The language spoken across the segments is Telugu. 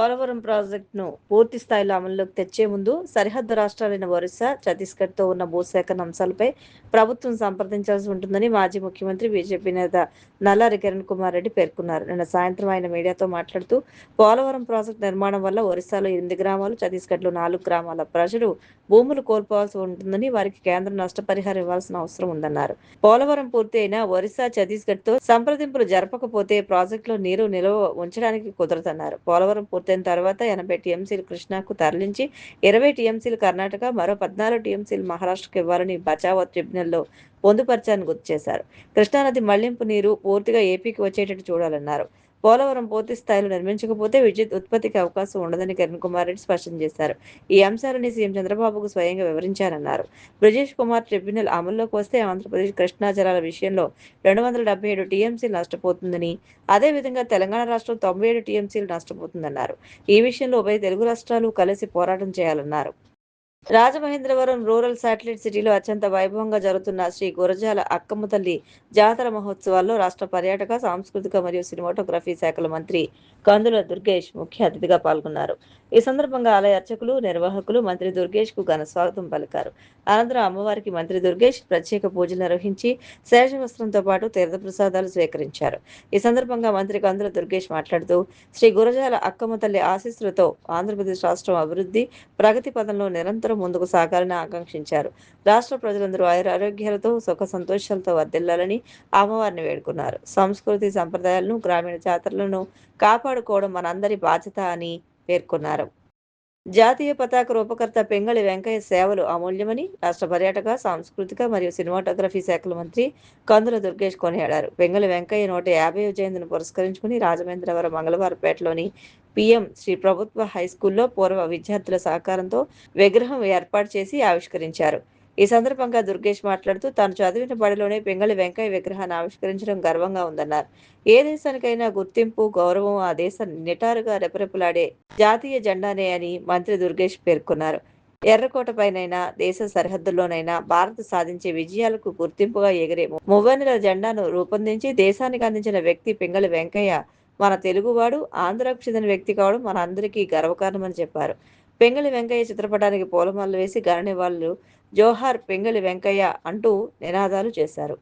పోలవరం ప్రాజెక్టును పూర్తి స్థాయిలో అమలులోకి తెచ్చే ముందు సరిహద్దు రాష్ట్రాలైన ఒరిస్సా, ఛత్తీస్గఢ్తో ఉన్న భూసేకరణ అంశాలపై ప్రభుత్వం సంప్రదించాల్సి ఉంటుందని మాజీ ముఖ్యమంత్రి, బీజేపీ నేత నల్లారి కిరణ్ కుమార్ రెడ్డి పేర్కొన్నారు. నిన్న సాయంత్రం ఆయన మీడియాతో మాట్లాడుతూ, పోలవరం ప్రాజెక్టు నిర్మాణం వల్ల ఒరిస్సాలో 8 గ్రామాలు, ఛత్తీస్గఢ్లో 4 గ్రామాల ప్రజలు భూములు కోల్పోవాల్సి ఉంటుందని, వారికి కేంద్రం నష్టపరిహారం ఇవ్వాల్సిన అవసరం ఉందన్నారు. పోలవరం పూర్తి అయినా ఒరిస్సా, ఛత్తీస్గఢ్తో సంప్రదింపులు జరపకపోతే ప్రాజెక్టులో నీరు నిల్వ ఉంచడానికి కుదరదన్నారు. పోలవరం పూర్తయిన తర్వాత 80 టీఎంసీలు కృష్ణాకు తరలించి 20 టీఎంసీలు కర్ణాటక, మరో 14 టీఎంసీలు మహారాష్ట్రకు ఇవ్వాలని బచావో ట్రిబ్యునల్లో పొందుపరిచారని గుర్తు చేశారు. కృష్ణానది మళ్లింపు నీరు పూర్తిగా ఏపీకి వచ్చేటట్టు చూడాలన్నారు. పోలవరం పూర్తి స్థాయిలో నిర్మించకపోతే విద్యుత్ ఉత్పత్తికి అవకాశం ఉండదని కిరణ్ కుమార్ రెడ్డి స్పష్టం చేశారు. ఈ అంశాలని సీఎం చంద్రబాబుకు స్వయంగా వివరించారన్నారు. బ్రిజేష్ కుమార్ ట్రిబ్యునల్ అమల్లోకి వస్తే ఆంధ్రప్రదేశ్ కృష్ణా జలాల విషయంలో 277 టీఎంసీలు నష్టపోతుందని, అదేవిధంగా తెలంగాణ రాష్ట్రం 97 టీఎంసీలు నష్టపోతుందన్నారు. ఈ విషయంలో ఉభయ తెలుగు రాష్ట్రాలు కలిసి పోరాటం చేయాలన్నారు. రాజమహేంద్రవరం రూరల్ శాటిలైట్ సిటీలో అత్యంత వైభవంగా జరుగుతున్న శ్రీ గురజాల అక్కమ్మ తల్లి జాతర మహోత్సవాల్లో రాష్ట్ర పర్యాటక, సాంస్కృతిక మరియు సినిమాటోగ్రఫీ శాఖల మంత్రి కందుల దుర్గేష్ ముఖ్య అతిథిగా పాల్గొన్నారు. ఈ సందర్భంగా ఆలయ అర్చకులు, నిర్వాహకులు మంత్రి దుర్గేష్ కు ఘన స్వాగతం పలికారు. అనంతరం అమ్మవారికి మంత్రి దుర్గేష్ ప్రత్యేక పూజలు నిర్వహించి శేషవస్త్రంతో పాటు తీర్థప్రసాదాలు స్వీకరించారు. ఈ సందర్భంగా మంత్రి కందుల దుర్గేష్ మాట్లాడుతూ, శ్రీ గురజాల అక్కమ్మ తల్లి ఆశీస్సులతో ఆంధ్రప్రదేశ్ రాష్ట్రం అభివృద్ధి, ప్రగతి పదంలో నిరంతరం ముందుకు సాగాలని ఆకాంక్షించారు. రాష్ట్ర ప్రజలందరూ ఆరోగ్యాలతో, సుఖ సంతోషాలతో వర్ధిల్లాలని అమ్మవారిని వేడుకున్నారు. సంస్కృతి సంప్రదాయాలను, గ్రామీణ జాతరలను కాపాడుకోవడం మనందరి బాధ్యత అని పేర్కొన్నారు. జాతీయ పతాక రూపకర్త పెంగళి వెంకయ్య సేవలు అమూల్యమని రాష్ట్ర పర్యాటక, సాంస్కృతిక మరియు సినిమాటోగ్రఫీ శాఖల మంత్రి కందుల దుర్గేష్ కొనియాడారు. పెంగళి వెంకయ్య 150వ జయంతిని పురస్కరించుకుని రాజమహేంద్రవరం మంగళవారపేటలోని పిఎం శ్రీ ప్రభుత్వ హైస్కూల్లో పూర్వ విద్యార్థుల సహకారంతో విగ్రహం ఏర్పాటు చేసి ఆవిష్కరించారు. ఈ సందర్భంగా దుర్గేష్ మాట్లాడుతూ, తాను చదివిన బడిలోనే పెంగళి వెంకయ్య విగ్రహాన్ని ఆవిష్కరించడం గర్వంగా ఉందన్నారు. ఏ దేశానికైనా గుర్తింపు, గౌరవం ఆ దేశ నిటారుగా రెపరెపలాడే జాతీయ జెండానే అని మంత్రి దుర్గేష్ పేర్కొన్నారు. ఎర్రకోటపైనైనా, దేశ సరిహద్దుల్లోనైనా భారత్ సాధించే విజయాలకు గుర్తింపుగా ఎగిరే మువ్వన్నెల జెండాను రూపొందించి దేశానికి అందించిన వ్యక్తి పెంగళి వెంకయ్య. మన తెలుగువాడు, ఆంధ్రాకు చెందిన వ్యక్తి కావడం మన అందరికీ గర్వకారణమని చెప్పారు. పెంగళి వెంకయ్య చిత్రపటానికి పూలమాలలు వేసి ఘన నివాళులు, జోహార్ పెంగళి వెంకయ్య అంటూ నినాదాలు చేశారు.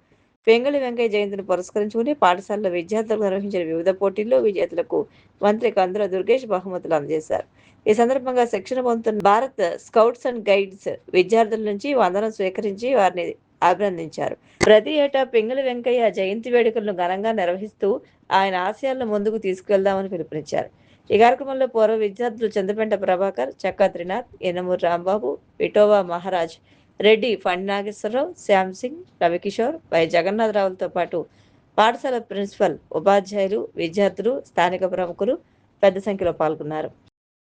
పెంగళి వెంకయ్య జయంతిని పురస్కరించుకుని పాఠశాలలో విద్యార్థులకు నిర్వహించిన వివిధ పోటీల్లో విజేతలకు మంత్రి కందుల దుర్గేష్ బహుమతులు అందజేశారు. ఈ సందర్భంగా శిక్షణ పొందుతున్న భారత్ స్కౌట్స్ అండ్ గైడ్స్ విద్యార్థుల నుంచి వందనం స్వీకరించి వారిని అభినందించారు. ప్రతి ఏటా పెంగళి వెంకయ్య జయంతి వేడుకలను ఘనంగా నిర్వహిస్తూ ఆయన ఆశయాలను ముందుకు తీసుకువెళ్దామని పిలుపునిచ్చారు. ఈ కార్యక్రమంలో పూర్వ విద్యార్థులు చందపెంట ప్రభాకర్, చక్కా త్రినాథ్, యనమూరి రాంబాబు, విఠోవా మహారాజ్ రెడ్డి, ఫణి నాగేశ్వరరావు, శ్యామ్ సింగ్, రవికిషోర్, వై జగన్నాథరావులతో పాటు పాఠశాల ప్రిన్సిపల్, ఉపాధ్యాయులు, విద్యార్థులు, స్థానిక ప్రముఖులు పెద్ద సంఖ్యలో పాల్గొన్నారు.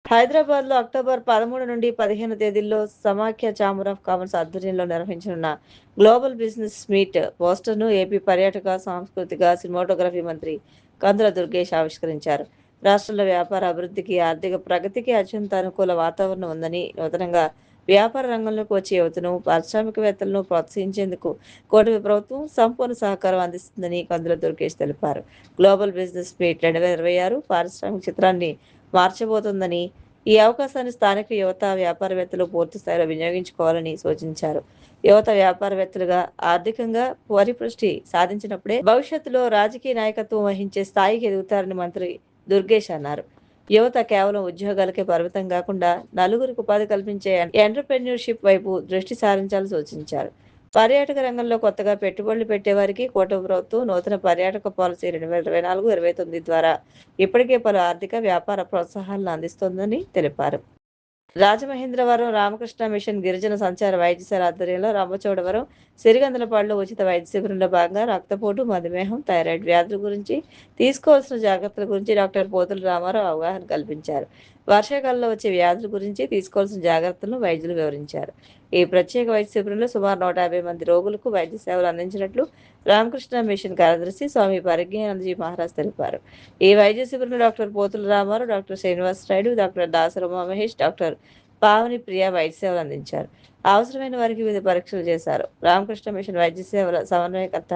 హైదరాబాద్ లో అక్టోబర్ 13 నుండి 15 తేదీల్లో సమాఖ్య ఛాంబర్ ఆఫ్ కామర్స్ ఆధ్వర్యంలో నిర్వహించనున్న గ్లోబల్ బిజినెస్ మీట్ పోస్టర్ను ఏపీ పర్యాటక, సాంస్కృతిక, సినిమాటోగ్రఫీ మంత్రి కందుల దుర్గేష్ ఆవిష్కరించారు. రాష్ట్రంలో వ్యాపార అభివృద్ధికి, ఆర్థిక ప్రగతికి అత్యంత అనుకూల వాతావరణం ఉందని, నూతనంగా వ్యాపార రంగంలోకి వచ్చే యువతను, పారిశ్రామికవేత్తలను ప్రోత్సహించేందుకు కూటమి ప్రభుత్వం సంపూర్ణ సహకారం అందిస్తుందని కందుల దుర్గేష్ తెలిపారు. గ్లోబల్ బిజినెస్ మీట్ 2026 పారిశ్రామిక చిత్రాన్ని మార్చబోతోందని, ఈ అవకాశాన్ని స్థానిక యువత, వ్యాపారవేత్తలు పూర్తి స్థాయిలో వినియోగించుకోవాలని సూచించారు. యువత వ్యాపారవేత్తలుగా ఆర్థికంగా పరిపుష్టి సాధించినప్పుడే భవిష్యత్తులో రాజకీయ నాయకత్వం వహించే స్థాయికి ఎదుగుతారని మంత్రి దుర్గేష్ అన్నారు. యువత కేవలం ఉద్యోగాలకే పరిమితం కాకుండా నలుగురికి ఉపాధి కల్పించే ఎంటర్‌ప్రెన్యూర్‌షిప్ వైపు దృష్టి సారించాలని సూచించారు. పర్యాటక రంగంలో కొత్తగా పెట్టుబడులు పెట్టేవారికి కూటమి ప్రభుత్వం నూతన పర్యాటక పాలసీ 2024-29 ద్వారా ఇప్పటికే పలు ఆర్థిక, వ్యాపార ప్రోత్సాహాలను అందిస్తోందని తెలిపారు. రాజమహేంద్రవరం రామకృష్ణ మిషన్ గిరిజన సంచార వైద్యశాల ఆధ్వర్యంలో రంపచోడవరం, సిరిగందలపాడులో ఉచిత వైద్య శిబిరంలో భాగంగా రక్తపోటు, మధుమేహం, థైరాయిడ్ వ్యాధుల గురించి తీసుకోవాల్సిన జాగ్రత్తల గురించి డాక్టర్ పోతుల రామారావు అవగాహన కల్పించారు. వర్షాకాలంలో వచ్చే వ్యాధుల గురించి తీసుకోవాల్సిన జాగ్రత్తలను వైద్యులు వివరించారు. ఈ ప్రత్యేక వైద్య శిబిరంలో సుమారు 150 మంది రోగులకు వైద్య సేవలు అందించినట్లు రామకృష్ణ మిషన్ కార్యదర్శి స్వామి పరిజ్ఞానందజీ మహారాజ్ తెలిపారు. ఈ వైద్య శిబిరంలో doctor Pothula Ramarao, doctor Srinivas Naidu, doctor Dasari Umamahesh, doctor Pavani Priya వైద్య సేవలు అందించారు. అవసరమైన వారికి వివిధ పరీక్షలు చేశారు. రామకృష్ణ మిషన్ వైద్య సేవల సమన్వయకర్త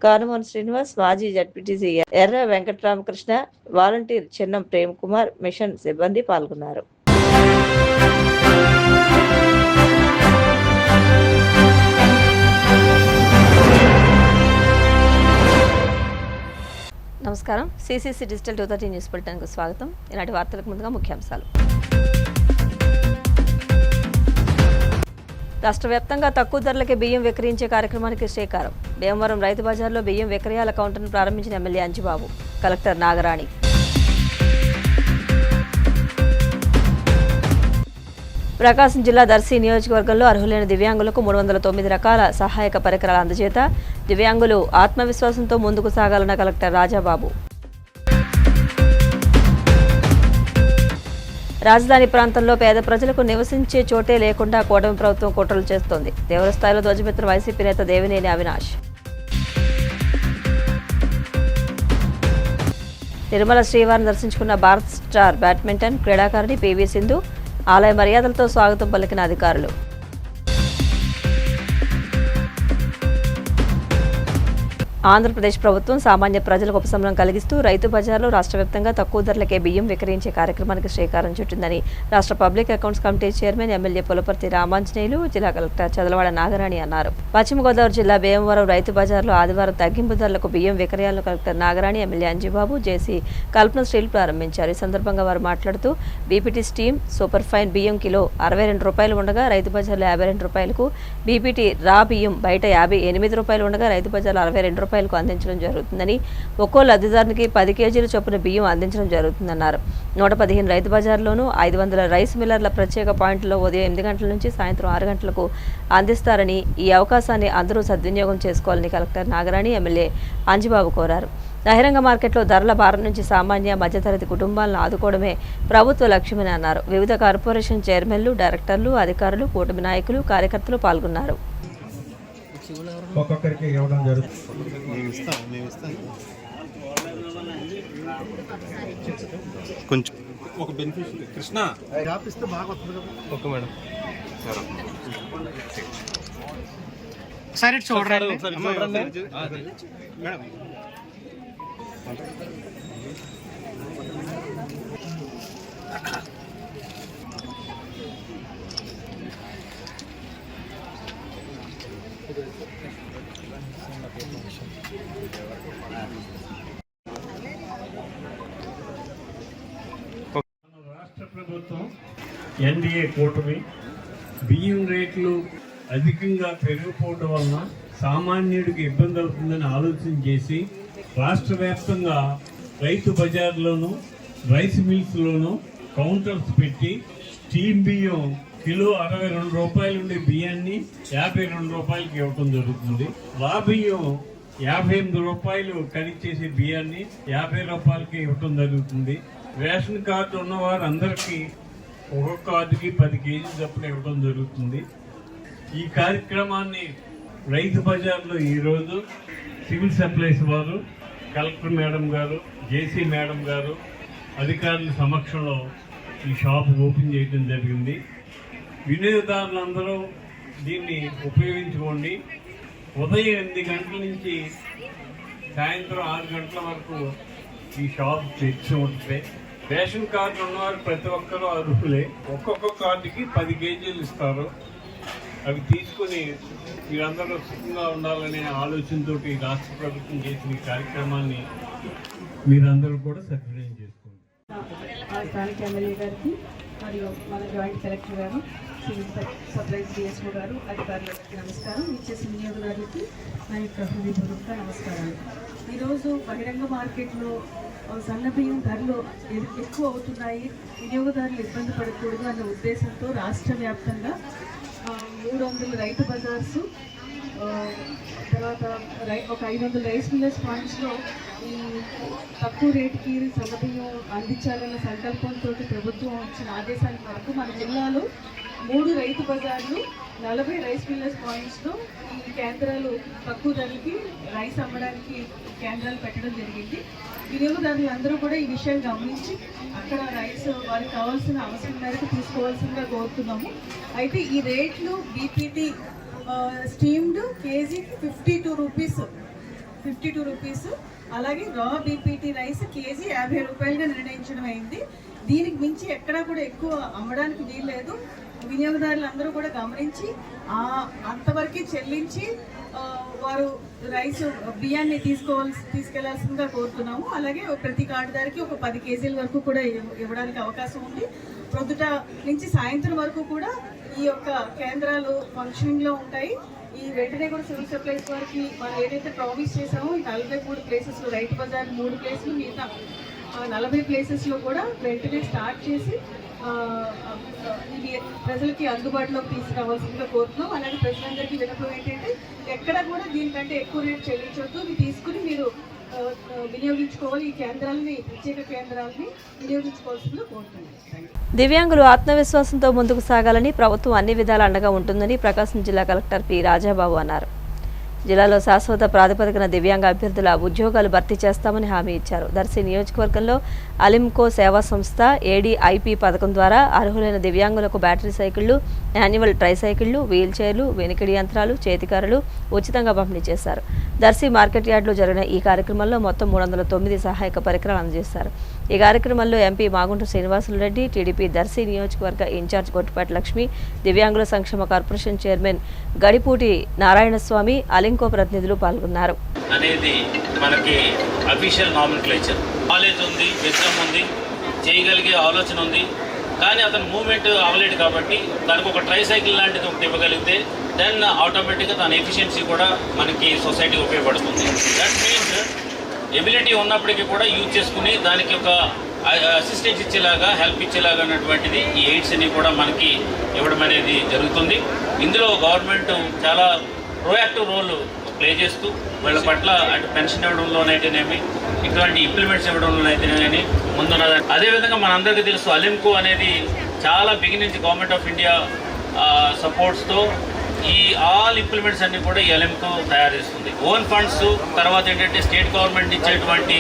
కానుమోని శ్రీనివాస్, మాజీ జడ్పీటీసీ ఎర్ర వెంకటరామకృష్ణ, వాలంటీర్ చిన్నం ప్రేమ్ కుమార్, మిషన్ సిబ్బంది పాల్గొన్నారు. నమస్కారం. సిసిసి డిజిటల్ 230 న్యూస్ బులెటిన్కు స్వాగతం. ఈనాటి వార్తలకు ముందుగా ముఖ్యాంశాలు. రాష్ట్ర వ్యాప్తంగా తక్కువ ధరలకే బియ్యం విక్రయించే కార్యక్రమానికి శ్రీకారం. భీమవరం రైతు బజార్లో బియ్యం విక్రయాల కౌంటర్ను ప్రారంభించిన ఎమ్మెల్యే అంజిబాబు, కలెక్టర్ నాగరాణి. ప్రకాశం జిల్లా దర్శి నియోజకవర్గంలో అర్హులైన దివ్యాంగులకు 309 రకాల సహాయక పరికరాల అందజేత. దివ్యాంగులు ఆత్మవిశ్వాసంతో ముందుకు సాగాలన్న కలెక్టర్ రాజాబాబు. రాజధాని ప్రాంతంలో పేద ప్రజలకు నివసించే చోటే లేకుండా కూటమి ప్రభుత్వం కుట్రలు చేస్తోంది. తీవ్రస్థాయిలో ధ్వజమెత్తిన వైసీపీ నేత దేవినేని అవినాష్. తిరుమల శ్రీవారిని దర్శించుకున్న భారత్ స్టార్ బ్యాడ్మింటన్ క్రీడాకారిణి పివి సింధు. ఆలయ మర్యాదలతో స్వాగతం పలికిన అధికారులు. ఆంధ్రప్రదేశ్ ప్రభుత్వం సామాన్య ప్రజలకు ఉపశమనం కలిగిస్తూ రైతు బజార్లో రాష్ట్ర వ్యాప్తంగా తక్కువ ధరలకే బియ్యం విక్రయించే కార్యక్రమానికి శ్రీకారం చుట్టిందని రాష్ట్ర public accounts committee chairman MLA Pulaparthi Ramanjaneyulu, జిల్లా కలెక్టర్ చదలవాడ నాగరాణి అన్నారు. పశ్చిమ గోదావరి జిల్లా భీమవరం రైతు బజార్లో ఆదివారం తగ్గింపు ధరలకు బియ్యం విక్రయాలను కలెక్టర్ నాగరాణి, ఎమ్మెల్యే అంజిబాబు, జేసీ కల్పన స్టీల్ ప్రారంభించారు. ఈ సందర్భంగా వారు మాట్లాడుతూ బీపీటీ స్టీమ్ సూపర్ ఫైన్ బియ్యం కిలో 62 రూపాయలు ఉండగా రైతు బజార్లో 52 రూపాయలకు, బీపీటీ రా బియ్యం బయట 58 రూపాయలు ఉండగా రైతు బజార్లో 62 రూపాయలకు అందించడం జరుగుతుందని, ఒక్కో లబ్ధిదారునికి 10 కేజీల చొప్పున బియ్యం అందించడం జరుగుతుందన్నారు. 115 రైతు బజార్లోనూ 500 రైస్ మిల్లర్ల ప్రత్యేక పాయింట్లో ఉదయం 8 గంటల నుంచి సాయంత్రం 6 గంటలకు అందిస్తారని, ఈ అవకాశాన్ని అందరూ సద్వినియోగం చేసుకోవాలని కలెక్టర్ నాగరాణి, ఎమ్మెల్యే అంజిబాబు కోరారు. బహిరంగ మార్కెట్లో ధరల భారం నుంచి సామాన్య మధ్యతరగతి కుటుంబాలను ఆదుకోవడమే ప్రభుత్వ లక్ష్యమని అన్నారు. వివిధ కార్పొరేషన్ చైర్మన్లు, డైరెక్టర్లు, అధికారులు, కూటమి నాయకులు, కార్యకర్తలు పాల్గొన్నారు. ఒక్కొక్కరికి ఇవ్వడం జరుగుతుంది. కొంచెం ఒక బెనిఫిట్ కృష్ణ వ్యాపిస్తే బాగా వస్తుంది. ఓకే మేడం, సరే చూడండి మేడం. రాష్ట్ర ప్రభుత్వం ఎన్డీఏ కూటమి బియ్యం రేట్లు అధికంగా పెరిగిపోవడం వలన సామాన్యుడికి ఇబ్బంది అవుతుందని ఆలోచన చేసి రాష్ట్ర వ్యాప్తంగా రైతు బజార్లోను, రైస్ మిల్స్లోను కౌంటర్స్ పెట్టి స్టీమ్ బియ్యం కిలో 62 రూపాయలు ఉండే బియ్యాన్ని 52 రూపాయలకి ఇవ్వటం జరుగుతుంది. రా బియ్యం 58 రూపాయలు ఖరీదు బియ్యాన్ని 50 రూపాయలకి ఇవ్వటం జరుగుతుంది. రేషన్ కార్డు ఉన్నవారు అందరికీ ఒక్కొక్క కార్డుకి 10 కేజీలు చొప్పున ఇవ్వడం జరుగుతుంది. ఈ కార్యక్రమాన్ని రైతు బజార్లో ఈరోజు సివిల్ సప్లైస్ వారు, కలెక్టర్ మేడం గారు, జేసీ మేడం గారు అధికారుల సమక్షంలో ఈ షాప్ ఓపెన్ చేయడం జరిగింది. వినియోగదారులందరూ దీన్ని ఉపయోగించుకోండి. ఉదయం 8 గంటల నుంచి సాయంత్రం 6 గంటల వరకు ఈ షాప్ తెచ్చి ఉంటుంది. రేషన్ కార్డు ఉన్నవారు ప్రతి ఒక్కరూ అర్హులే. ఒక్కొక్క కార్డుకి 10 కేజీలు ఇస్తారు. అవి తీసుకుని మీరందరూ సుఖంగా ఉండాలనే ఆలోచనతో రాష్ట్ర ప్రభుత్వం చేసిన ఈ కార్యక్రమాన్ని మీరందరూ కూడా సద్వినియోగం చేసుకోండి. స్థానిక ఎమ్మెల్యే గారికి మరియు మన జాయింట్ కలెక్టర్ గారు, సివిల్ సప్లైస్ డిఎస్ఓ గారు, అధికారులకి నమస్కారం. ఇచ్చేసిన వినియోగదారులకి నా యొక్క హృదయపూర్వక నమస్కారాలు. ఈరోజు బహిరంగ మార్కెట్లో సన్న బియ్యం ధరలు ఎక్కువ అవుతున్నాయి, వినియోగదారులు ఇబ్బంది పడకూడదు అన్న ఉద్దేశంతో రాష్ట్ర వ్యాప్తంగా 300 రైతు బజార్సు, తర్వాత ఒక 500 రైస్ మిల్లర్స్ పాయింట్స్లో ఈ తక్కువ రేటుకి సన్న బియ్యం అందించాలన్న సంకల్పంతో ప్రభుత్వం ఇచ్చిన ఆదేశాల మేరకు మన జిల్లాలో 3 రైతు బజార్లు, 40 రైస్ మిల్లర్స్ పాయింట్స్లో ఈ కేంద్రాలు తక్కువ ధరలకి రైస్ అమ్మడానికి కేంద్రాలు పెట్టడం జరిగింది. వినియోగదారులు అందరూ కూడా ఈ విషయాన్ని గమనించి అక్కడ రైస్ వారికి కావాల్సిన అవసరం మేరకు తీసుకోవాల్సిందిగా కోరుతున్నాము. అయితే ఈ రేట్లు బీపీటీ స్టీమ్డ్ కేజీకి 52 రూపీస్, అలాగే రా బీపీటీ రైస్ కేజీ 50 రూపాయలుగా నిర్ణయించడం అయింది. దీనికి మించి ఎక్కడా కూడా ఎక్కువ అమ్మడానికి వీల్లేదు. వినియోగదారులు అందరూ కూడా గమనించి అంతవరకు చెల్లించి వారు రైస్ బియ్యాన్ని తీసుకెళ్లాల్సిందిగా కోరుతున్నాము. అలాగే ప్రతి కార్డుదారికి ఒక 10 కేజీల వరకు కూడా ఇవ్వడానికి అవకాశం ఉంది. ప్రొద్దుట నుంచి సాయంత్రం వరకు కూడా ఈ యొక్క కేంద్రాలు ఫంక్షనింగ్లో ఉంటాయి. ఈ వెంటనే కూడా సివిల్ సప్లైస్ వారికి మనం ఏదైతే ప్రామిస్ చేసామో ఈ 43 ప్లేసెస్లో, రైతు బజార్ 3 ప్లేసులు, మిగతా 40 ప్లేసెస్లో కూడా వెంటనే స్టార్ట్ చేసి ఇవి ప్రజలకి అందుబాటులోకి తీసుకురావాల్సిందిగా కోరుతున్నాం. అలాగే ప్రజలందరికీ విన్నపం ఏంటంటే ఎక్కడ కూడా దీనికంటే ఎక్కువ రేటు చెల్లించొద్దు. ఇది తీసుకుని మీరు వినియోగించుకోవాలి. ఈ కేంద్రాలని, ప్రత్యేక కేంద్రాలని వినియోగించుకోవాల్సిందిగా కోరుతున్నాం. దివ్యాంగులు ఆత్మవిశ్వాసంతో ముందుకు సాగాలని ప్రభుత్వం అన్ని విధాల అండగా ఉంటుందని ప్రకాశం జిల్లా కలెక్టర్ పి రాజాబాబు అన్నారు. జిల్లాలో శాశ్వత ప్రాతిపదికన దివ్యాంగ అభ్యర్థుల ఉద్యోగాలు భర్తీ చేస్తామని హామీ ఇచ్చారు. దర్శి నియోజకవర్గంలో అలింకో సేవా సంస్థ ఏడీఐపీ పథకం ద్వారా అర్హులైన దివ్యాంగులకు బ్యాటరీ సైకిళ్లు, యాన్యువల్ ట్రైసైకిళ్లు, వీల్ చైర్లు, వెనికిడి యంత్రాలు, చేతికారులు ఉచితంగా పంపిణీ చేశారు. దర్శి మార్కెట్ యార్డులో జరిగిన ఈ కార్యక్రమంలో మొత్తం 309 సహాయక పరికరాలు అందజేశారు. ఈ కార్యక్రమంలో ఎంపీ మాగుంట శ్రీనివాసులరెడ్డి, టీడీపీ దర్శి నియోజకవర్గ ఇన్ఛార్జ్ గొట్టిపాటి లక్ష్మి, దివ్యాంగుల సంక్షేమ కార్పొరేషన్ చైర్మన్ గడిపూటి నారాయణస్వామి, అలింకో ప్రతినిధులు పాల్గొన్నారు. అనేది మనకి అఫీషియల్ నామినిక్లేచర్. నాలెడ్జ్ ఉంది, విజయం ఉంది, చేయగలిగే ఆలోచన ఉంది, కానీ అతను మూవ్మెంట్ అవ్వలేడు కాబట్టి దానికి ఒక ట్రైసైకిల్ లాంటిది ఒకటి ఇవ్వగలిగితే దెన్ ఆటోమేటిక్గా తన ఎఫిషియన్సీ కూడా మనకి సొసైటీకి ఉపయోగపడుతుంది. దట్ మీన్స్ ఎబిలిటీ ఉన్నప్పటికీ కూడా యూజ్ చేసుకుని దానికి ఒక అసిస్టెన్స్ ఇచ్చేలాగా, హెల్ప్ ఇచ్చేలాగా అన్నటువంటిది ఈ ఎయిడ్స్ అన్ని కూడా మనకి ఇవ్వడం అనేది జరుగుతుంది. ఇందులో గవర్నమెంట్ చాలా ప్రోయాక్టివ్ రోల్ ప్లే చేస్తూ వీళ్ళ పట్ల అటు పెన్షన్ ఇవ్వడంలోనైతేనేమి, ఇటువంటి ఇంప్లిమెంట్స్ ఇవ్వడంలోనైతేనేమి ముందున్నది. అదేవిధంగా మనందరికీ తెలుసు అలింకో అనేది చాలా బిగినింగ్ నుంచి గవర్నమెంట్ ఆఫ్ ఇండియా సపోర్ట్స్తో ఈ ఆల్ ఇంప్లిమెంట్స్ అన్ని కూడా ఈ అలింకో తయారు చేస్తుంది. ఓన్ ఫండ్స్, తర్వాత ఏంటంటే స్టేట్ గవర్నమెంట్ ఇచ్చేటువంటి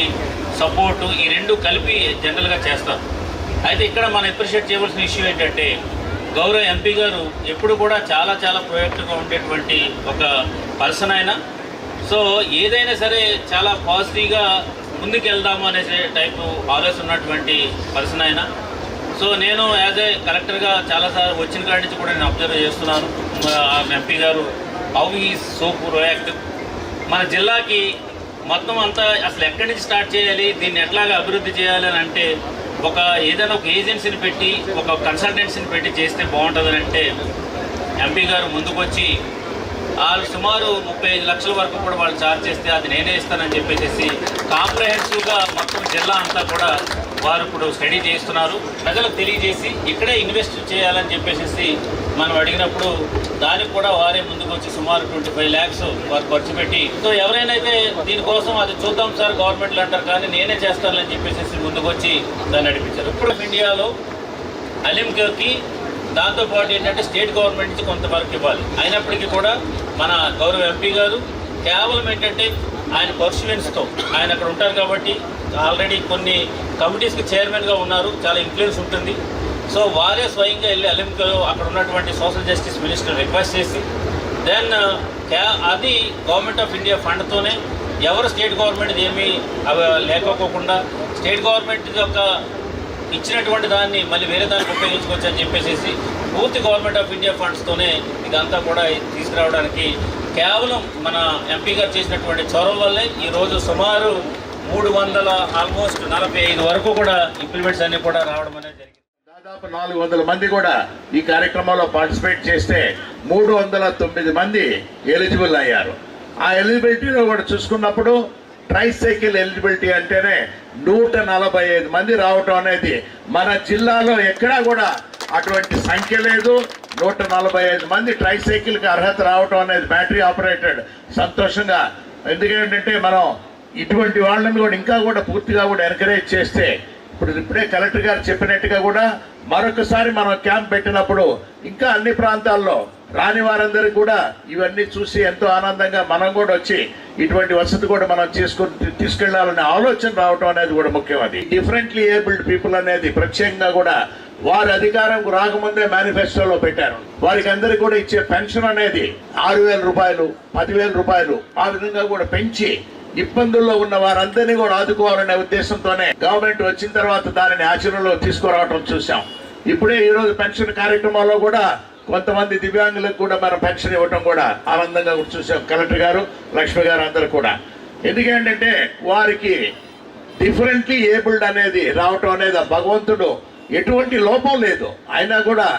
సపోర్టు, ఈ రెండు కలిపి జనరల్గా చేస్తారు. అయితే ఇక్కడ మనం అప్రిషియేట్ చేయవలసిన ఇష్యూ ఏంటంటే గౌరవ ఎంపీ గారు ఎప్పుడు కూడా చాలా చాలా ప్రొయాక్టివ్గా ఉండేటువంటి ఒక పర్సన్ ఆయన. సో ఏదైనా సరే చాలా పాజిటివ్గా ముందుకు వెళ్దాము అనే టైపు ఆలోచన ఉన్నటువంటి పర్సన్ ఆయన. సో నేను యాజ్ ఏ కలెక్టర్గా చాలాసార్లు వచ్చిన కాడి నుంచి కూడా నేను అబ్జర్వ్ చేస్తున్నాను ఎంపీ గారు హౌ ఈజ్ సో ప్రొయాక్టివ్. మన జిల్లాకి మొత్తం అంతా అసలు ఎక్కడి నుంచి స్టార్ట్ చేయాలి, దీన్ని ఎట్లాగా అభివృద్ధి చేయాలి అని అంటే ఏదైనా ఒక ఏజెన్సీని పెట్టి, ఒక కన్సల్టెన్సీని పెట్టి చేస్తే బాగుంటుందని అంటే ఎంపీ గారు ముందుకొచ్చి వాళ్ళు సుమారు 35 లక్షల వరకు కూడా వాళ్ళు ఛార్జ్ చేస్తే అది నేనే ఇస్తానని చెప్పేసి కాంప్రహెన్సివ్గా మొత్తం జిల్లా అంతా కూడా వారు ఇప్పుడు స్టడీ చేస్తున్నారు. ప్రజలకు తెలియజేసి ఇక్కడే ఇన్వెస్ట్ చేయాలని చెప్పేసి మనం అడిగినప్పుడు దానికి కూడా వారే ముందుకు వచ్చి సుమారు 25 lakhs వారు ఖర్చు పెట్టి, సో ఎవరైనా అయితే దీనికోసం అది చూద్దాం సార్ గవర్నమెంట్లు అంటారు, కానీ నేనే చేస్తానని చెప్పేసి ముందుకు వచ్చి దాన్ని నడిపించారు. ఇప్పుడు ఇండియాలో అలింకోకి దాంతోపాటు ఏంటంటే స్టేట్ గవర్నమెంట్ నుంచి కొంతవరకు ఇవ్వాలి. అయినప్పటికీ కూడా మన గౌరవ ఎంపీ గారు కేవలం ఏంటంటే ఆయన పర్సువెన్స్తో ఆయన అక్కడ ఉంటారు కాబట్టి ఆల్రెడీ కొన్ని కమిటీస్కి చైర్మన్గా ఉన్నారు, చాలా ఇన్ఫ్లుయెన్స్ ఉంటుంది. సో వారే స్వయంగా వెళ్ళి అలింకోలో అక్కడ ఉన్నటువంటి సోషల్ జస్టిస్ మినిస్టర్ రిక్వెస్ట్ చేసి దెన్ అది గవర్నమెంట్ ఆఫ్ ఇండియా ఫండ్తోనే ఎవరు స్టేట్ గవర్నమెంట్ ఏమీ లేకపోకుండా స్టేట్ గవర్నమెంట్ యొక్క ఇచ్చినటువంటి దాన్ని మళ్ళీ వేరే దానికి ఉపయోగించుకోవచ్చు అని చెప్పేసి పూర్తి గవర్నమెంట్ ఆఫ్ ఇండియా ఫండ్స్తోనే ఇదంతా కూడా తీసుకురావడానికి కేవలం మన ఎంపీ గారు చేసినటువంటి చొరవ వల్లే ఈరోజు సుమారు 345 వరకు కూడా ఇంప్లిమెంట్స్ అన్ని కూడా రావడం అనేది జరిగింది. దాదాపు 400 మంది కూడా ఈ కార్యక్రమంలో పార్టిసిపేట్ చేస్తే 309 మంది ఎలిజిబుల్ అయ్యారు. ఆ ఎలిజిబిలిటీలో కూడా చూసుకున్నప్పుడు ట్రైసైకిల్ ఎలిజిబిలిటీ అంటేనే 145 మంది రావటం అనేది మన జిల్లాలో ఎక్కడా కూడా అటువంటి సంఖ్య లేదు. 145 మంది ట్రైసైకిల్కి అర్హత రావటం అనేది బ్యాటరీ ఆపరేటెడ్ సంతోషంగా. ఎందుకంటే మనం ఇటువంటి వాళ్ళని కూడా ఇంకా కూడా పూర్తిగా కూడా ఎంకరేజ్ చేస్తే ఇప్పుడే కలెక్టర్ గారు చెప్పినట్టుగా కూడా మరొకసారి మనం క్యాంప్ పెట్టినప్పుడు ఇంకా అన్ని ప్రాంతాల్లో రాని వారందరికీ కూడా ఇవన్నీ చూసి ఎంతో ఆనందంగా మనం కూడా వచ్చి ఇటువంటి వసతి కూడా మనం తీసుకెళ్లాలనే ఆలోచన రావటం అనేది కూడా ముఖ్యం. అది డిఫరెంట్లీ ఏబుల్డ్ పీపుల్ అనేది ప్రత్యేకంగా కూడా వారి అధికారం రాకముందే మేనిఫెస్టోలో పెట్టారు. వారికి అందరికీ కూడా ఇచ్చే పెన్షన్ అనేది 6,000 రూపాయలు, 10,000 రూపాయలు ఆ విధంగా కూడా పెంచి ఇబ్బందుల్లో ఉన్న వారందరినీ కూడా ఆదుకోవాలనే ఉద్దేశంతోనే గవర్నమెంట్ వచ్చిన తర్వాత దానిని ఆచరణలో తీసుకురావటం చూసాం. ఇప్పుడే ఈరోజు పెన్షన్ కార్యక్రమాల్లో కూడా కొంతమంది దివ్యాంగులకు కూడా మనం పెన్షన్ ఇవ్వటం కూడా ఆనందంగా చూసాం. కలెక్టర్ గారు, లక్ష్మి గారు అందరూ కూడా. ఎందుకంటే వారికి డిఫరెంట్లీ ఏబుల్డ్ అనేది రావటం అనేది ఆ భగవంతుడు ఎటువంటి లోపం లేదు, అయినా కూడా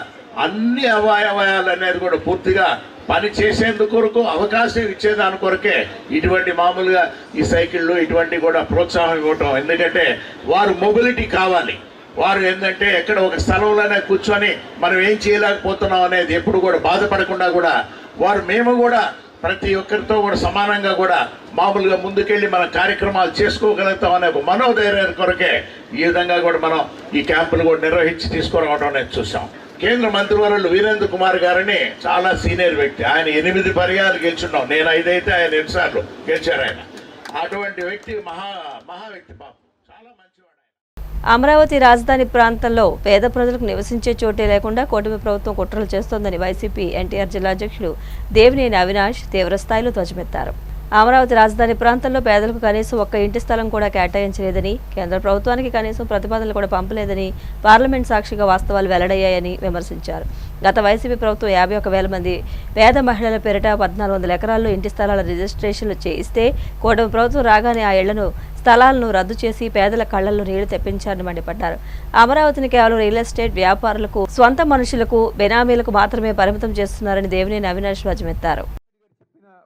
అన్ని అవయవాలు అనేది కూడా పూర్తిగా పని చేసేందుకు కొరకు అవకాశం ఇచ్చేదాని కొరకే ఇటువంటి మామూలుగా ఈ సైకిళ్ళు ఇటువంటి కూడా ప్రోత్సాహం ఇవ్వటం. ఎందుకంటే వారు మొబిలిటీ కావాలి. వారు ఏంటంటే ఎక్కడ ఒక స్థలంలోనే కూర్చొని మనం ఏం చేయలేకపోతున్నాం అనేది ఎప్పుడు కూడా బాధపడకుండా కూడా వారు మేము కూడా ప్రతి ఒక్కరితో కూడా సమానంగా కూడా మామూలుగా ముందుకెళ్ళి మన కార్యక్రమాలు చేసుకోగలుగుతాం అనే మనోధైర్యం కొరకే ఈ విధంగా కూడా మనం ఈ క్యాంపులు కూడా నిర్వహించి తీసుకురావడం అనేది చూసాం. కేంద్ర మంత్రివర్యులు వీరేంద్ర కుమార్ గారిని చాలా సీనియర్ వ్యక్తి. ఆయన 8 పర్యాలు గెలుచున్నాం. నేను 5 అయితే ఆయన 2 సార్లు గెలిచారు. ఆయన అటువంటి వ్యక్తి మహా వ్యక్తి పాపం, చాలా మంచివాడు. అమరావతి రాజధాని ప్రాంతంలో పేద ప్రజలకు నివసించే చోటే లేకుండా కూటమి ప్రభుత్వం కుట్రలు చేస్తోందని వైసీపీ ఎన్టీఆర్ జిల్లా అధ్యక్షులు దేవినేని అవినాష్ తీవ్రస్థాయిలో ధ్వజమెత్తారు. అమరావతి రాజధాని ప్రాంతంలో పేదలకు కనీసం ఒక్క ఇంటి స్థలం కూడా కేటాయించలేదని, కేంద్ర ప్రభుత్వానికి కనీసం ప్రతిపాదనలు కూడా పంపలేదని పార్లమెంట్ సాక్షిగా వాస్తవాలు వెల్లడయ్యాయని విమర్శించారు. గత వైసీపీ ప్రభుత్వం 51,000 మంది పేద మహిళల పేరిట 1,400 ఎకరాల్లో ఇంటి స్థలాల రిజిస్ట్రేషన్లు చేయిస్తే కూటమి ప్రభుత్వం రాగానే ఆ ఇళ్లను స్థలాలను రద్దు చేసి పేదల కళ్లల్లో నీళ్లు తెప్పించారని మండిపడ్డారు. అమరావతిని కేవలం రియల్ ఎస్టేట్ వ్యాపారులకు, స్వంత మనుషులకు, బెనామీలకు మాత్రమే పరిమితం చేస్తున్నారని దేవినేని అవినాష్ ధ్వజమెత్తారు.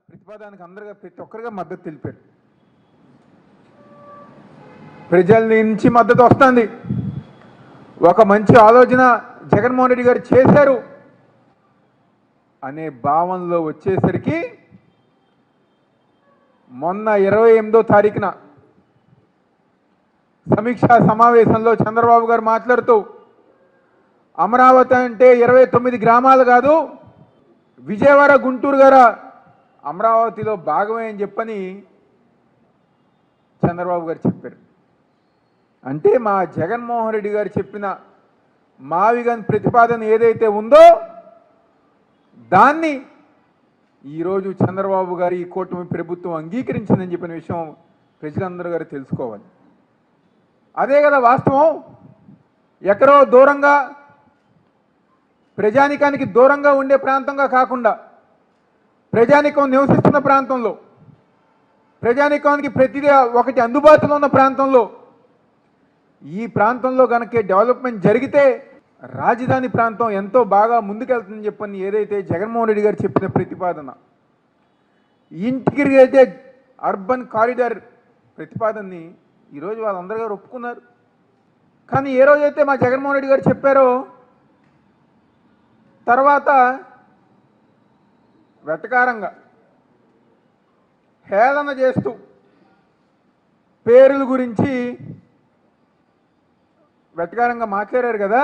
ప్రతిపాదనకు అందరిగా ప్రతి ఒక్కరిగా మద్దతు తెలిపారు. ప్రజల నుంచి మద్దతు వస్తుంది. ఒక మంచి ఆలోచన జగన్మోహన్ రెడ్డి గారు చేశారు అనే భావనలో వచ్చేసరికి మొన్న 28వ తారీఖున సమీక్షా సమావేశంలో చంద్రబాబు గారు మాట్లాడుతూ అమరావతి అంటే 29 గ్రామాలు కాదు, విజయవాడ, గుంటూరు గారు అమరావతిలో భాగమే అని చెప్పని చంద్రబాబు గారు చెప్పారు. అంటే మా జగన్మోహన్ రెడ్డి గారు చెప్పిన మావిగన్ ప్రతిపాదన ఏదైతే ఉందో దాన్ని ఈరోజు చంద్రబాబు గారు ఈ కూటమి ప్రభుత్వం అంగీకరించిందని చెప్పిన విషయం ప్రజలందరూ గారు తెలుసుకోవాలి. అదే కదా వాస్తవం. ఎక్కడో దూరంగా ప్రజానికానికి దూరంగా ఉండే ప్రాంతంగా కాకుండా ప్రజానికం నివసిస్తున్న ప్రాంతంలో, ప్రజానికానికి ప్రతిదీ ఒకటి అందుబాటులో ఉన్న ప్రాంతంలో, ఈ ప్రాంతంలో కనుక డెవలప్మెంట్ జరిగితే రాజధాని ప్రాంతం ఎంతో బాగా ముందుకెళ్తుందని చెప్పని ఏదైతే జగన్మోహన్ రెడ్డి గారు చెప్పిన ప్రతిపాదన, ఇంటిగ్రేటెడ్ అర్బన్ కారిడార్ ప్రతిపాదనని ఈరోజు వాళ్ళందరూ గారు ఒప్పుకున్నారు. కానీ ఏ రోజైతే మా జగన్మోహన్ రెడ్డి గారు చెప్పారో తర్వాత వెటకారంగా హేళన చేస్తూ పేర్ల గురించి వెటకారంగా మాట్లాడారు కదా.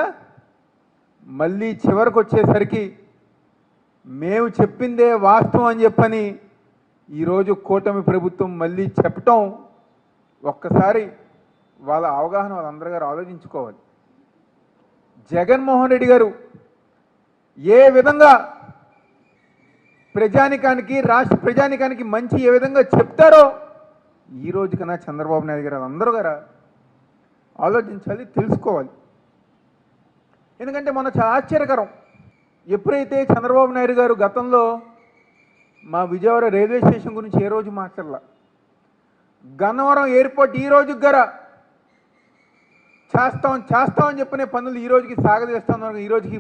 మళ్ళీ చివరికి వచ్చేసరికి మేము చెప్పిందే వాస్తవం అని చెప్పని ఈరోజు కూటమి ప్రభుత్వం మళ్ళీ చెప్పటం ఒక్కసారి వాళ్ళ అవగాహన వాళ్ళందరూ గారు ఆలోచించుకోవాలి. జగన్మోహన్ రెడ్డి గారు ఏ విధంగా ప్రజానికానికి, రాష్ట్ర ప్రజానికానికి మంచి ఏ విధంగా చెప్తారో ఈ రోజు కన్నా చంద్రబాబు నాయుడు గారు అందరూ గారు ఆలోచించాలి, తెలుసుకోవాలి. ఎందుకంటే మన చాలా ఆశ్చర్యకరం, ఎప్పుడైతే చంద్రబాబు నాయుడు గారు గతంలో మా విజయవాడ రైల్వే స్టేషన్ గురించి ఏ రోజు మాట్లాడాల, గన్నవరం ఎయిర్పోర్ట్ ఈ రోజుకి గర చేస్తామని చెప్పిన పనులు ఈ రోజుకి సాగదీస్తాం, ఈ రోజుకి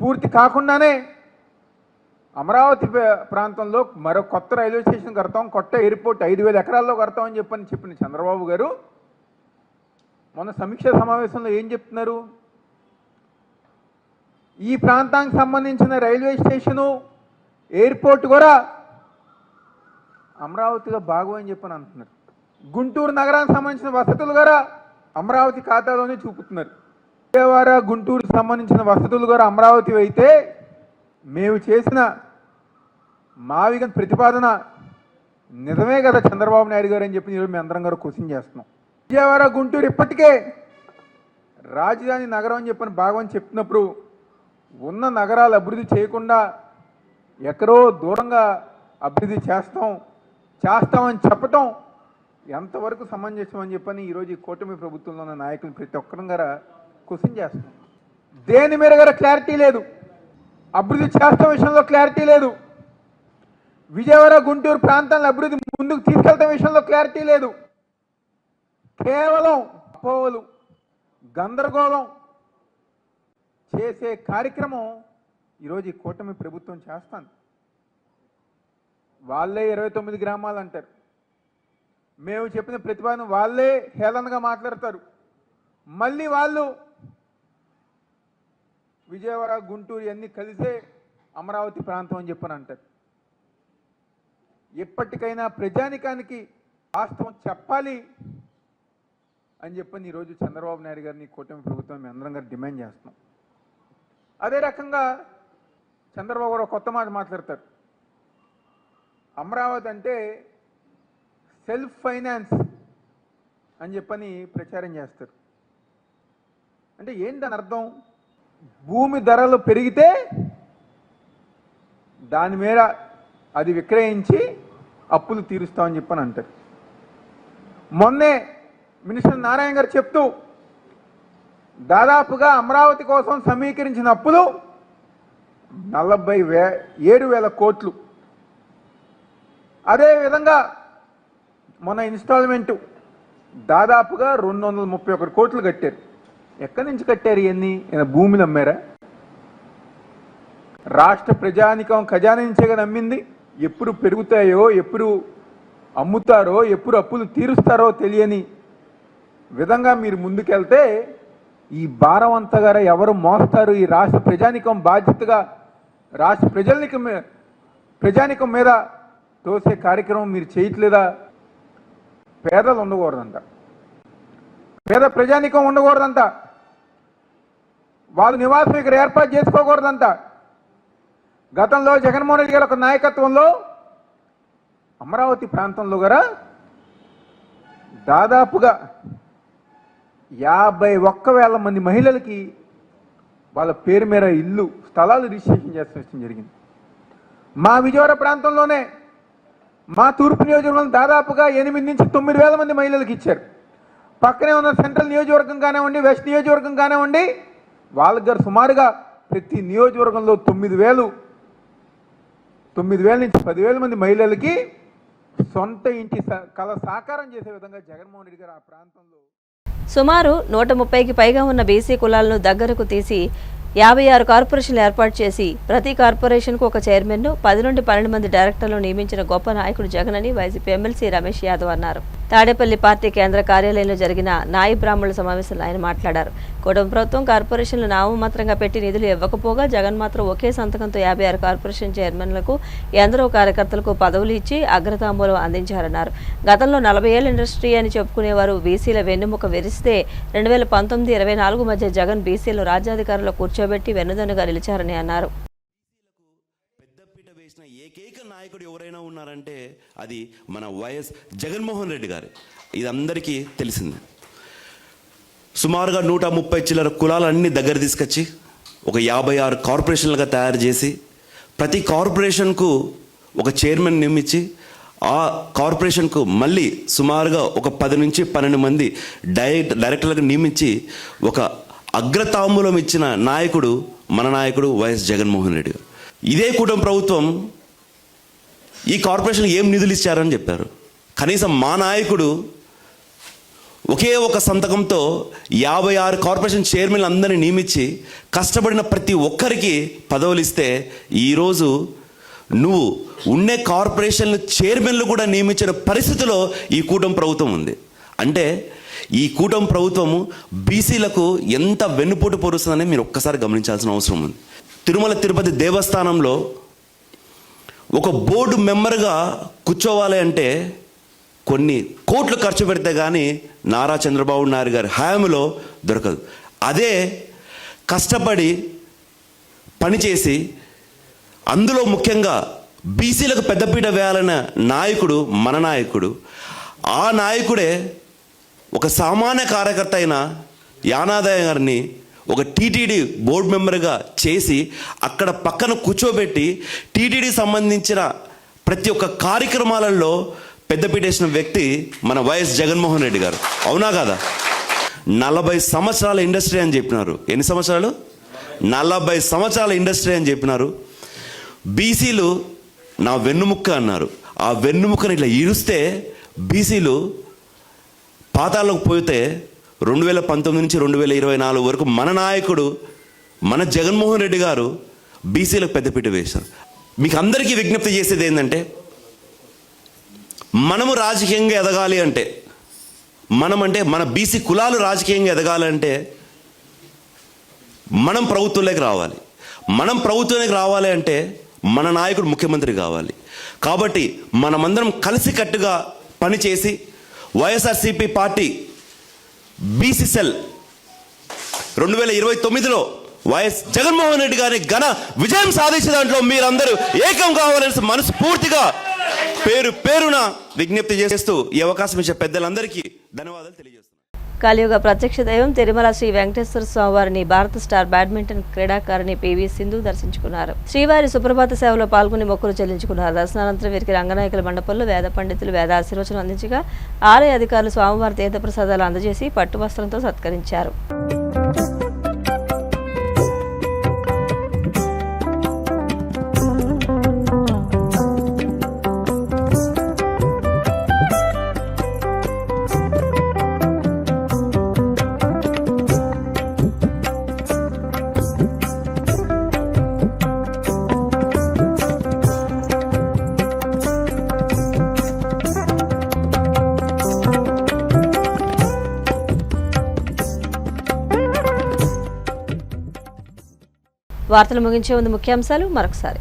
పూర్తి కాకుండానే అమరావతి ప్రాంతంలో మరో కొత్త రైల్వే స్టేషన్ కడతాం, కొత్త ఎయిర్పోర్ట్ 5,000 ఎకరాల్లో కడతామని చెప్పిన చంద్రబాబు గారు మొన్న సమీక్షా సమావేశంలో ఏం చెప్తున్నారు? ఈ ప్రాంతానికి సంబంధించిన రైల్వే స్టేషను, ఎయిర్పోర్ట్ కూడా అమరావతిలో భాగమని చెప్పని అంటున్నారు. గుంటూరు నగరానికి సంబంధించిన వసతులు కూడా అమరావతి ఖాతాలోనే చూపుతున్నారు. విజయవాడ గుంటూరుకు సంబంధించిన వసతులు కూడా అమరావతి అయితే మేము చేసిన మావిగ ప్రతిపాదన నిజమే కదా చంద్రబాబు నాయుడు గారు అని చెప్పి ఈరోజు మేము అందరం గారు క్వశ్చన్ చేస్తున్నాం. విజయవాడ గుంటూరు ఇప్పటికే రాజధాని నగరం అని చెప్పని భాగం చెప్తున్నప్పుడు ఉన్న నగరాలు అభివృద్ధి చేయకుండా ఎక్కడో దూరంగా అభివృద్ధి చేస్తామని చెప్పటం ఎంతవరకు సమంజసం అని చెప్పని ఈరోజు ఈ కూటమి ప్రభుత్వంలో ఉన్న నాయకులు ప్రతి ఒక్కరం గారు క్వశ్చన్ చేస్తున్నాం. దేని మీద గారు క్లారిటీ లేదు, అభివృద్ధి చేస్తాం విషయంలో క్లారిటీ లేదు, విజయవాడ గుంటూరు ప్రాంతాలను అభివృద్ధి ముందుకు తీసుకెళ్తాం విషయంలో క్లారిటీ లేదు. కేవలం అపోహలు, గందరగోళం చేసే కార్యక్రమం ఈరోజు ఈ కూటమి ప్రభుత్వం చేస్తాను. వాళ్ళే 29 గ్రామాలు అంటారు, మేము చెప్పిన ప్రతిపాదన వాళ్ళే హేళనగా మాట్లాడతారు, మళ్ళీ వాళ్ళు విజయవాడ గుంటూరు అన్నీ కలిసే అమరావతి ప్రాంతం అని చెప్పని అంటారు. ఎప్పటికైనా ప్రజానికానికి వాస్తవం చెప్పాలి అని చెప్పని ఈరోజు చంద్రబాబు నాయుడు గారిని కూటమి ప్రభుత్వం మేము అందరం గారు డిమాండ్ చేస్తున్నాం. అదే రకంగా చంద్రబాబు గారు కొత్త మాట మాట్లాడతారు, అమరావతి అంటే సెల్ఫ్ ఫైనాన్స్ అని చెప్పని ప్రచారం చేస్తారు. అంటే ఏంటి దాని అర్థం? భూమి ధరలు పెరిగితే దాని మీద అది విక్రయించి అప్పులు తీరుస్తామని చెప్పని అంటారు. మొన్నే మినిస్టర్ నారాయణ గారు చెప్తూ దాదాపుగా అమరావతి కోసం సమీకరించిన అప్పులు 47,000 కోట్లు. అదేవిధంగా మొన్న ఇన్స్టాల్మెంటు దాదాపుగా 231 కోట్లు కట్టారు. ఎక్కడి నుంచి కట్టారు? ఇవన్నీ భూమిని అమ్మారా? రాష్ట్ర ప్రజానికం ఖజానా నుంచే కదా అమ్మింది. ఎప్పుడు పెరుగుతాయో, ఎప్పుడు అమ్ముతారో, ఎప్పుడు అప్పులు తీరుస్తారో తెలియని విధంగా మీరు ముందుకెళ్తే ఈ భారం అంతా గారు ఎవరు మోస్తారు? ఈ రాష్ట్ర ప్రజానికం బాధ్యతగా రాష్ట్ర ప్రజానికం మీద తోసే కార్యక్రమం మీరు చేయట్లేదా? పేదలు ఉండకూడదంట, పేద ప్రజానికం ఉండకూడదంట, వాళ్ళు నివాసం ఇక్కడ ఏర్పాటు చేసుకోకూడదంట. గతంలో జగన్మోహన్ రెడ్డి గారి ఒక నాయకత్వంలో అమరావతి ప్రాంతంలో కూడా దాదాపుగా 51,000 మంది మహిళలకి వాళ్ళ పేరు మీద ఇల్లు, స్థలాలు రిజిస్ట్రేషన్ చేసిన జరిగింది. మా విజయవాడ ప్రాంతంలోనే మా తూర్పు నియోజకవర్గంలో దాదాపుగా 8 నుంచి 9,000 మంది మహిళలకు ఇచ్చారు. పక్కనే ఉన్న సెంట్రల్ నియోజకవర్గం కానివ్వండి, వెస్ట్ నియోజకవర్గం కానివ్వండి, వాళ్ళకి గారు సుమారుగా ప్రతి నియోజకవర్గంలో 9,000 నుంచి 10,000 మంది మహిళలకి సొంత ఇంటి కళ సాకారం చేసే విధంగా జగన్మోహన్ రెడ్డి గారు ఆ ప్రాంతంలో సుమారు 130కి పైగా ఉన్న బీసీ కులాలను దగ్గరకు తీసి 56 కార్పొరేషన్లు ఏర్పాటు చేసి ప్రతి కార్పొరేషన్కు ఒక చైర్మన్ను 10 నుండి 12 మంది డైరెక్టర్లను నియమించిన గొప్ప నాయకుడు జగన్ అని వైసీపీ ఎమ్మెల్సీ రమేష్ యాదవ్ అన్నారు. తాడేపల్లి పార్టీ కేంద్ర కార్యాలయంలో జరిగిన నాయి బ్రాహ్మణుల సమావేశంలో ఆయన మాట్లాడారు. కూటమి ప్రభుత్వం కార్పొరేషన్లు నామమాత్రంగా పెట్టి నిధులు ఇవ్వకపోగా జగన్ మాత్రం ఒకే సంతకంతో 56 కార్పొరేషన్ చైర్మన్లకు, ఎందరో కార్యకర్తలకు పదవులు ఇచ్చి అగ్రతాంబూలం అందించారన్నారు. గతంలో 40 ఏళ్ల ఇండస్ట్రీ అని చెప్పుకునేవారు బీసీల వెన్నెముక విరిస్తే 2019-24 మధ్య జగన్ బీసీలు రాజ్యాధికారంలో కూర్చోబెట్టి వెన్నుదన్నుగా నిలిచారని అన్నారు. ఏకైక నాయకుడు ఎవరైనా ఉన్నారంటే అది మన వైఎస్ జగన్మోహన్ రెడ్డి గారు. ఇది అందరికీ తెలిసింది. సుమారుగా 130 చిల్లర కులాలన్నీ దగ్గర తీసుకొచ్చి ఒక 56 కార్పొరేషన్లుగా తయారు చేసి ప్రతి కార్పొరేషన్కు ఒక చైర్మన్ నియమించి ఆ కార్పొరేషన్కు మళ్ళీ సుమారుగా ఒక 10 నుంచి 12 మంది డైరెక్టర్లకు నియమించి ఒక అగ్రతాంబూలం ఇచ్చిన నాయకుడు మన నాయకుడు వైఎస్ జగన్మోహన్ రెడ్డి గారు. ఇదే కూటమి ప్రభుత్వం ఈ కార్పొరేషన్ ఏం నిధులు ఇచ్చారని చెప్పారు. కనీసం మా నాయకుడు ఒకే ఒక సంతకంతో 56 కార్పొరేషన్ చైర్మన్లు అందరినీ నియమించి కష్టపడిన ప్రతి ఒక్కరికి పదవులు ఇస్తే ఈరోజు నువ్వు ఉండే కార్పొరేషన్లు చైర్మన్లు కూడా నియమించిన పరిస్థితిలో ఈ కూటమి ప్రభుత్వం ఉంది. అంటే ఈ కూటమి ప్రభుత్వము బీసీలకు ఎంత వెన్నుపోటు పొరుస్తుందని మీరు ఒక్కసారి గమనించాల్సిన అవసరం ఉంది. తిరుమల తిరుపతి దేవస్థానంలో ఒక బోర్డు మెంబర్గా కూర్చోవాలి అంటే కొన్ని కోట్లు ఖర్చు పెడితే కానీ నారా చంద్రబాబు నాయుడు గారి హయాంలో దొరకదు. అదే కష్టపడి పనిచేసి అందులో ముఖ్యంగా బీసీలకు పెద్దపీట వేయాలన్న నాయకుడు మన నాయకుడు. ఆ నాయకుడే ఒక సామాన్య కార్యకర్త అయిన యానాదయ్య గారిని ఒక టీటీడీ బోర్డు మెంబర్గా చేసి అక్కడ పక్కన కూర్చోబెట్టి టీటీడీ సంబంధించిన ప్రతి ఒక్క కార్యక్రమాలలో పెద్దపీట వేసిన వ్యక్తి మన వైఎస్ జగన్మోహన్ రెడ్డి గారు. అవునా కాదా? 40 సంవత్సరాల ఇండస్ట్రీ అని చెప్పినారు. ఎన్ని సంవత్సరాలు? 40 సంవత్సరాల ఇండస్ట్రీ అని చెప్పినారు. బీసీలు నా వెన్నుముక్క అన్నారు. ఆ వెన్నుముక్కని ఇట్లా ఈరుస్తే బీసీలు పాతాలకు పోతే 2019 నుంచి 2024 వరకు మన నాయకుడు మన జగన్మోహన్ రెడ్డి గారు బీసీలకు పెద్దపీట వేశారు. మీకు అందరికీ విజ్ఞప్తి చేసేది ఏంటంటే, మనము రాజకీయంగా ఎదగాలి అంటే, మన బీసీ కులాలు రాజకీయంగా ఎదగాలంటే మనం ప్రభుత్వంలోకి రావాలి. మనం ప్రభుత్వంలోకి రావాలి అంటే మన నాయకుడు ముఖ్యమంత్రి కావాలి. కాబట్టి మనమందరం కలిసికట్టుగా పనిచేసి వైఎస్ఆర్సీపీ పార్టీ బీసీ సెల్ 2029లో వైఎస్ జగన్మోహన్ రెడ్డి గారి ఘన విజయం సాధించే దాంట్లో మీరందరూ ఏకం కావాలని మనస్ఫూర్తిగా పేరున విజ్ఞప్తి చేస్తూ ఈ అవకాశం ఇచ్చే పెద్దలందరికీ ధన్యవాదాలు తెలియజేస్తున్నాను. కలియుగ ప్రత్యక్ష దైవం తిరుమల శ్రీ వెంకటేశ్వర స్వామి వారిని భారత స్టార్ బ్యాడ్మింటన్ క్రీడాకారిణి పివి సింధు దర్శించుకున్నారు. శ్రీవారి సుప్రభాత సేవలో పాల్గొని మొక్కులు చెల్లించుకున్నారు. దర్శనానంతరం వీరికి రంగనాయకుల మండపంలో వేద పండితులు వేద ఆశీర్వచనం అందించగా ఆలయ అధికారులు స్వామివారి తీర్థ ప్రసాదాలు అందజేసి పట్టు వస్త్రంతో సత్కరించారు. వార్తలు ముగించే ముందు ముఖ్యాంశాలు మరొకసారి.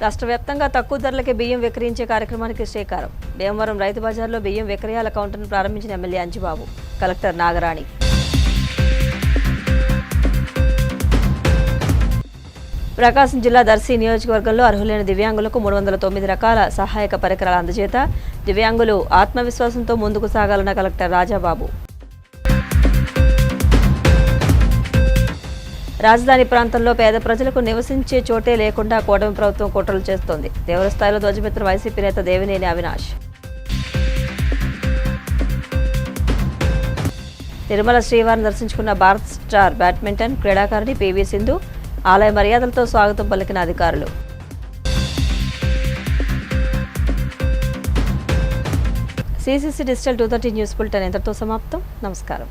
రాష్ట్ర వ్యాప్తంగా తక్కువ ధరలకే బియ్యం విక్రయించే కార్యక్రమానికి శ్రీకారం. భీమవరం రైతు బజార్లో బియ్యం విక్రయాల కౌంటర్ను ప్రారంభించిన ఎమ్మెల్యే అంజిబాబు. కలెక్టర్ నాగరాణి. ప్రకాశం జిల్లా దర్శి నియోజకవర్గంలో అర్హులైన దివ్యాంగులకు 309 రకాల సహాయక పరికరాల అందజేత. దివ్యాంగులు ఆత్మవిశ్వాసంతో ముందుకు సాగాలన్న కలెక్టర్ రాజాబాబు. రాజధాని ప్రాంతంలో పేద ప్రజలకు నివసించే చోటే లేకుండా కూటమి ప్రభుత్వం కుట్రలు చేస్తోంది. తీవ్రస్థాయిలో ధ్వజమెత్తిన వైసీపీ నేత దేవినేని అవినాష్. తిరుమల శ్రీవారిని దర్శించుకున్న భారత్ స్టార్ బ్యాడ్మింటన్ క్రీడాకారిణి పివి సింధు. ఆలయ మర్యాదలతో స్వాగతం పలికిన అధికారులు. CCC డిజిటల్ 230 న్యూస్ బులెటిన్ ఇంతటితో సమాప్తం. నమస్కారం.